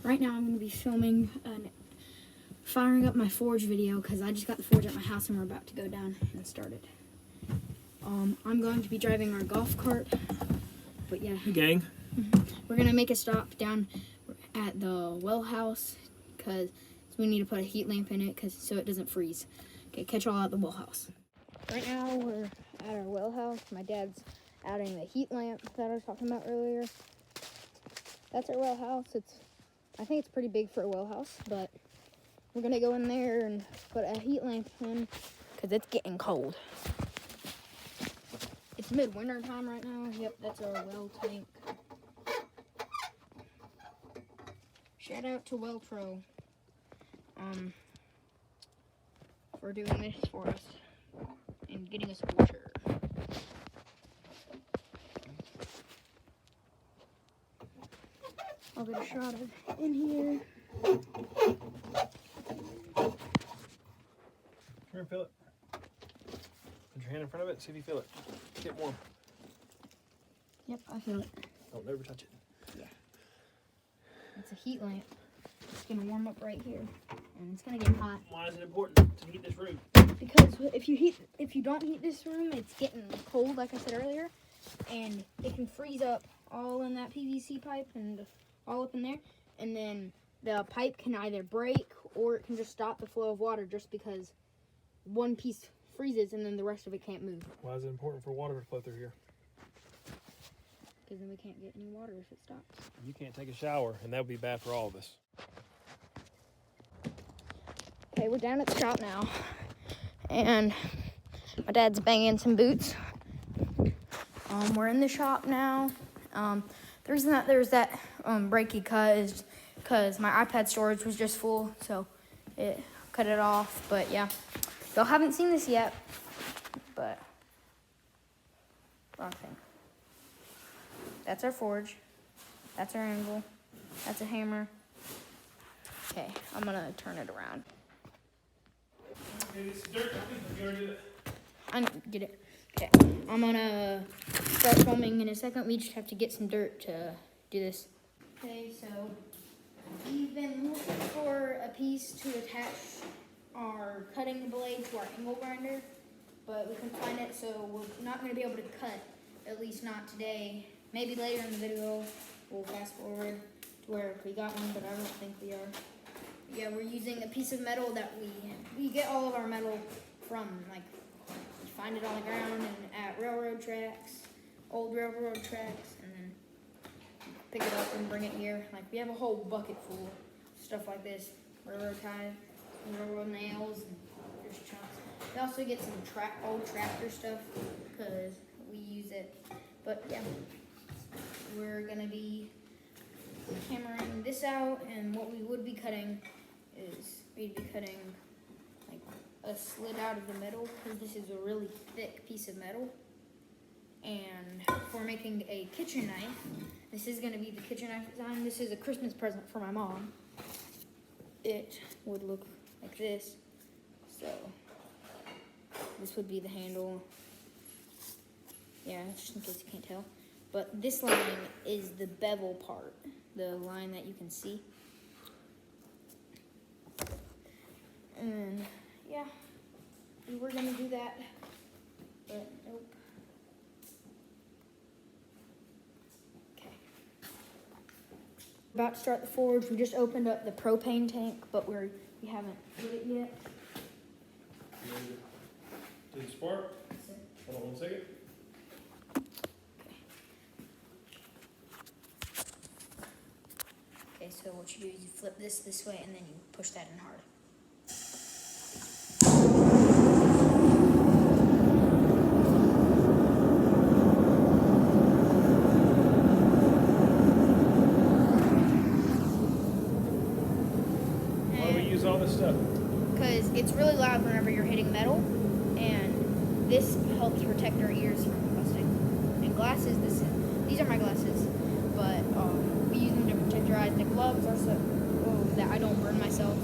Right now I'm going to be filming and firing up my forge video because I just got the forge at my house and we're about to go down and start it. I'm going to be driving our golf cart, but yeah. Hey gang. We're going to make a stop down at the well house because we need to put a heat lamp in it so it doesn't freeze. Okay, catch y'all at the well house. Right now we're at our well house. My dad's adding the heat lamp that I was talking about earlier. That's our well house. I think it's pretty big for a well house, but we're gonna go in there and put a heat lamp in because it's getting cold. It's midwinter time right now. Yep, that's our well tank. Shout out to Well-Pro for doing this for us and getting us water. I'll get a shot of in here. Come here, feel it. Put your hand in front of it, see if you feel it. Get warm. Yep, I feel it. Don't never touch it. Yeah. It's a heat lamp. It's gonna warm up right here, and it's gonna get hot. Why is it important to heat this room? Because if you don't heat this room, it's getting cold, like I said earlier, and it can freeze up all in that PVC pipe and all up in there, and then the pipe can either break or it can just stop the flow of water just because one piece freezes and then the rest of it can't move. Why is it important for water to flow through here? Because then we can't get any water if it stops. You can't take a shower, and that would be bad for all of us. Okay, we're down at the shop now, and my dad's banging some boots. We're in the shop now. The reason that there's that breaky cut is because my iPad storage was just full, so it cut it off. But yeah, y'all haven't seen this yet, but wrong thing. That's our forge. That's our anvil. That's a hammer. Okay, I'm gonna turn it around. Okay, this is dirt. You already did it. I need to get it. Okay, I'm gonna start filming in a second. We just have to get some dirt to do this. Okay, so we've been looking for a piece to attach our cutting blade to our angle grinder, but we couldn't find it, so we're not gonna be able to cut, at least not today. Maybe later in the video, we'll fast forward to where we got one, but I don't think we are. Yeah, we're using a piece of metal that we get all of our metal from, like, we find it on the ground and at railroad tracks, old railroad tracks, and then pick it up and bring it here. Like, we have a whole bucket full of stuff like this, railroad ties, railroad nails, and there's chunks. We also get some old tractor stuff because we use it. But yeah, we're gonna be hammering this out, and what we would be cutting is we'd be cutting like a slit out of the metal because this is a really thick piece of metal. And for making a kitchen knife, this is gonna be the kitchen knife design. This is a Christmas present for my mom. It would look like this. So this would be the handle. Yeah, just in case you can't tell. But this line is the bevel part, the line that you can see. And yeah, we were gonna do that, but nope. Okay. About to start the forge. We just opened up the propane tank, but we haven't put it yet. Did it spark? Hold on 1 second. Okay, so what you do is you flip this way and then you push that in hard. Why do we use all this stuff? Because it's really loud whenever you're hitting metal, and this helps protect our ears from busting. And glasses, these are my glasses, but we use them to protect your eyes. And the gloves are so that I don't burn myself.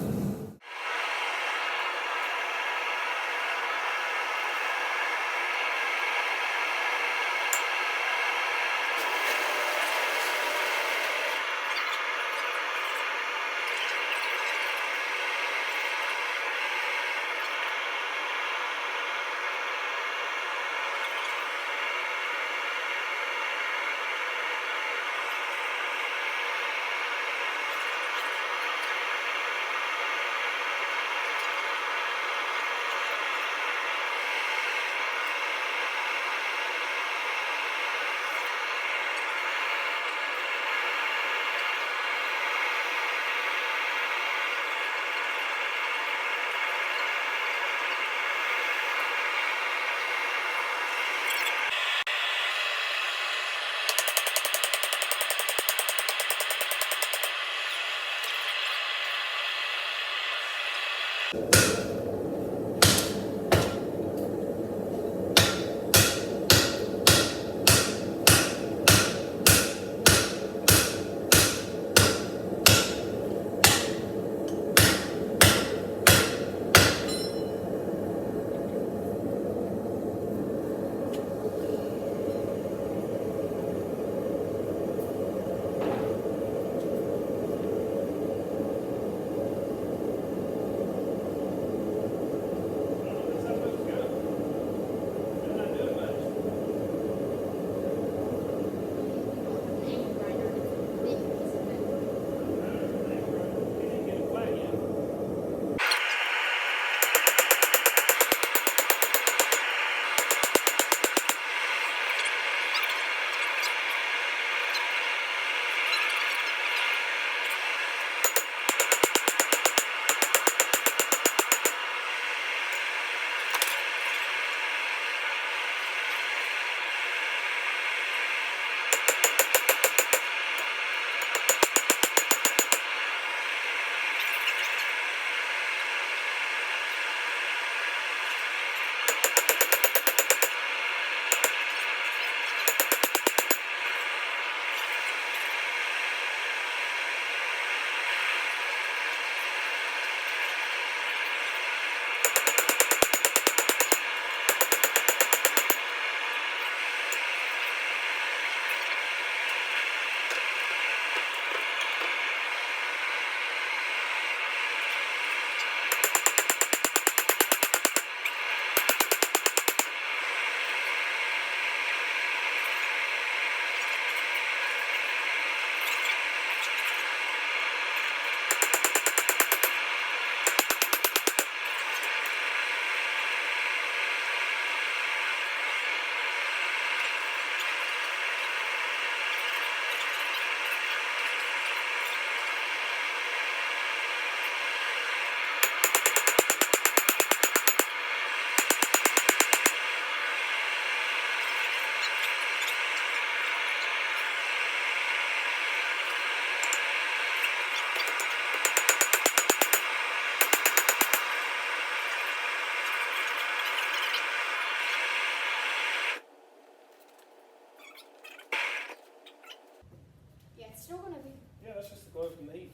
Yeah, it's still gonna be. Yeah, that's just the glow from the heat.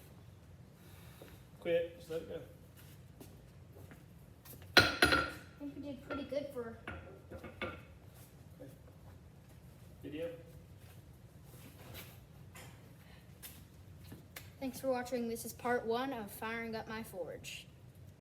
Quit. Just let it go. I think we did pretty good for. Video. Thanks for watching. This is part 1 of firing up my forge.